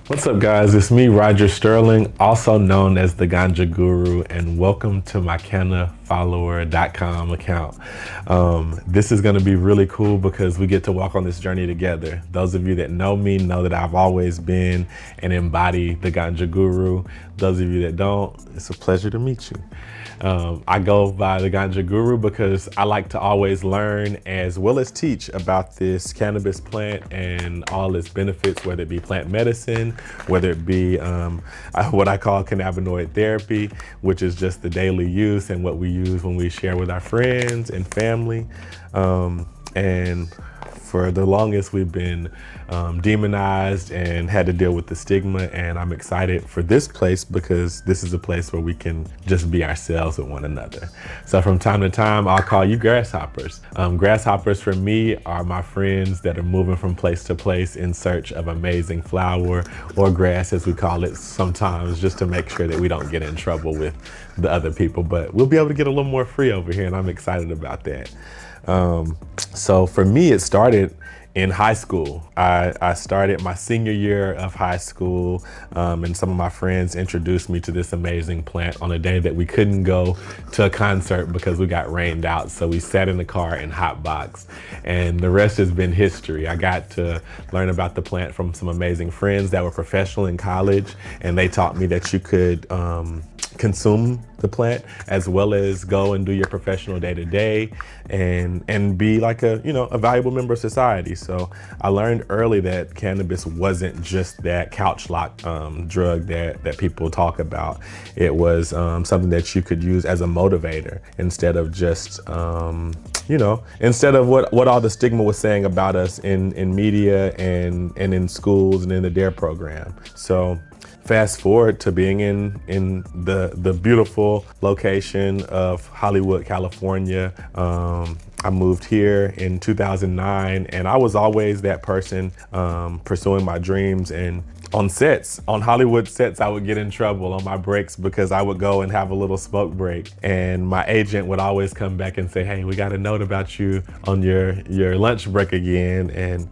What's up, guys? It's me, Roger Sterling, also known as the Ganja Guru, and welcome to my CannaFollower.com account. This is going to be really cool because we get to walk on this journey together. Those of you that know me know that I've always been and embody the Ganja Guru. Those of you that don't, it's a pleasure to meet you. I go by the Ganja Guru because I like to always learn as well as teach about this cannabis plant and all its benefits, whether it be plant medicine, whether it be what I call cannabinoid therapy, which is just the daily use and what we use when we share with our friends and family. And for the longest, we've been demonized and had to deal with the stigma. And I'm excited for this place because this is a place where we can just be ourselves with one another. So from time to time, I'll call you grasshoppers. Grasshoppers for me are my friends that are moving from place to place in search of amazing flower, or grass as we call it sometimes, just to make sure that we don't get in trouble with the other people. But we'll be able to get a little more free over here, and I'm excited about that. So for me, it started in high school. I started my senior year of high school, and some of my friends introduced me to this amazing plant on a day that we couldn't go to a concert because we got rained out. So we sat in the car and hotboxed, and the rest has been history. I got to learn about the plant from some amazing friends that were professional in college, and they taught me that you could consume the plant as well as go and do your professional day-to-day and be like a valuable member of society. So I learned early that cannabis wasn't just that couch lock drug that people talk about. It was something that you could use as a motivator instead of just instead of what all the stigma was saying about us in media and in schools and in the DARE program. So fast forward to being in the beautiful location of Hollywood, California. I moved here in 2009, and I was always that person pursuing my dreams. And on Hollywood sets, I would get in trouble on my breaks because I would go and have a little smoke break. And my agent would always come back and say, "Hey, we got a note about you on your lunch break again." And,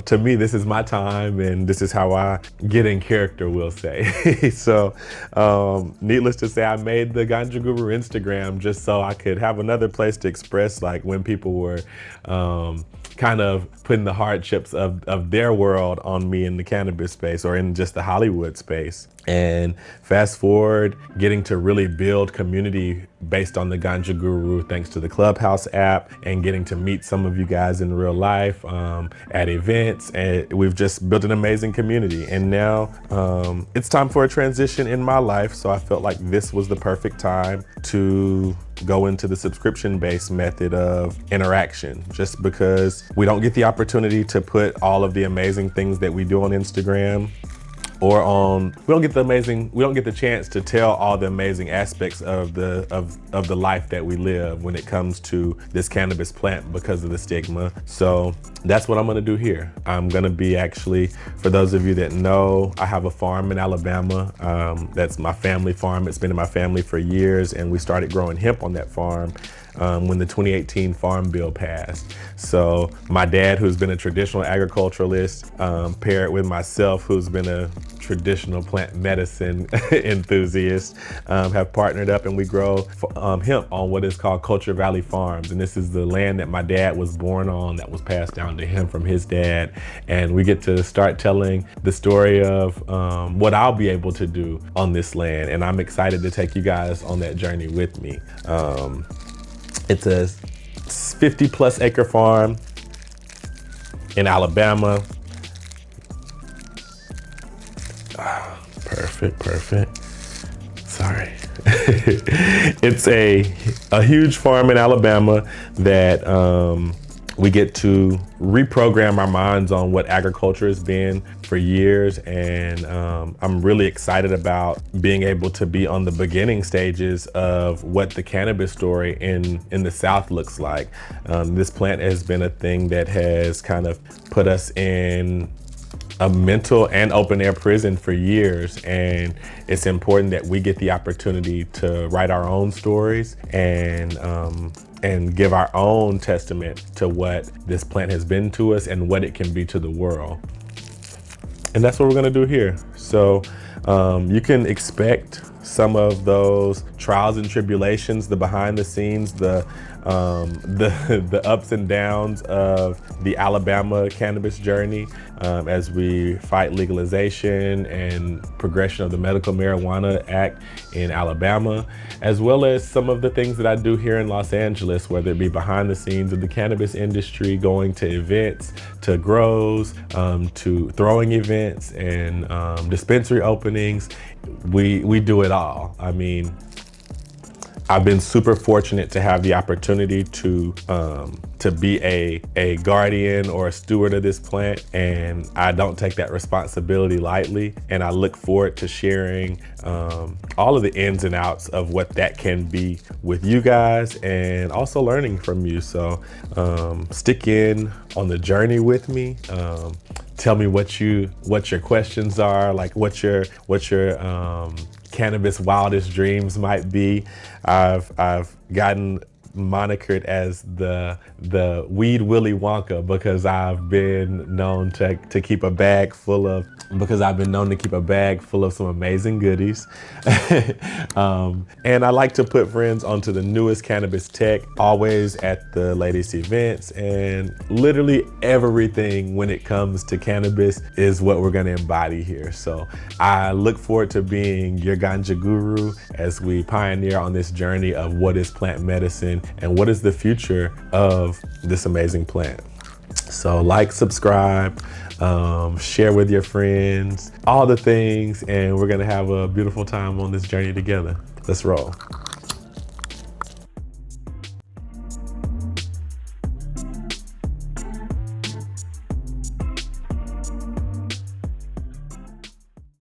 to me, this is my time and this is how I get in character, we'll say. So needless to say, I made the Ganja Guru Instagram just so I could have another place to express, like, when people were kind of putting the hardships of their world on me in the cannabis space or in just the Hollywood space. And fast forward, getting to really build community based on the Ganja Guru, thanks to the Clubhouse app, and getting to meet some of you guys in real life at events. And we've just built an amazing community. And now it's time for a transition in my life. So I felt like this was the perfect time to go into the subscription-based method of interaction, just because we don't get the opportunity to put all of the amazing things that we do on Instagram we don't get the chance to tell all the amazing aspects of the life that we live when it comes to this cannabis plant because of the stigma. So that's what I'm gonna do here. I'm gonna be actually, for those of you that know, I have a farm in Alabama. That's my family farm. It's been in my family for years, and we started growing hemp on that farm when the 2018 Farm Bill passed. So my dad, who's been a traditional agriculturalist, paired with myself, who's been a traditional plant medicine enthusiast, have partnered up, and we grow hemp on what is called Culture Valley Farms. And this is the land that my dad was born on, that was passed down to him from his dad. And we get to start telling the story of what I'll be able to do on this land. And I'm excited to take you guys on that journey with me. It's a 50+ acre farm in Alabama. Perfect. Sorry. It's a huge farm in Alabama that we get to reprogram our minds on what agriculture has been for years. And I'm really excited about being able to be on the beginning stages of what the cannabis story in the South looks like. This plant has been a thing that has kind of put us in a mental and open air prison for years, and it's important that we get the opportunity to write our own stories and give our own testament to what this plant has been to us and what it can be to the world. And that's what we're gonna do here. So you can expect some of those trials and tribulations, the behind the scenes, the ups and downs of the Alabama cannabis journey as we fight legalization and progression of the Medical Marijuana Act in Alabama, as well as some of the things that I do here in Los Angeles, whether it be behind the scenes of the cannabis industry, going to events, to grows, to throwing events and dispensary openings. We do it all. I mean, I've been super fortunate to have the opportunity to be a guardian or a steward of this plant, and I don't take that responsibility lightly. And I look forward to sharing all of the ins and outs of what that can be with you guys, and also learning from you. So stick in on the journey with me. Tell me what your questions are, like what your cannabis wildest dreams might be. I've gotten monikered as the weed Willy Wonka because I've been known to keep a bag full of some amazing goodies. And I like to put friends onto the newest cannabis tech, always at the latest events, and literally everything when it comes to cannabis is what we're gonna embody here. So I look forward to being your ganja guru as we pioneer on this journey of what is plant medicine and what is the future of this amazing plant. So like, subscribe, share with your friends, all the things, and we're gonna have a beautiful time on this journey together. Let's roll.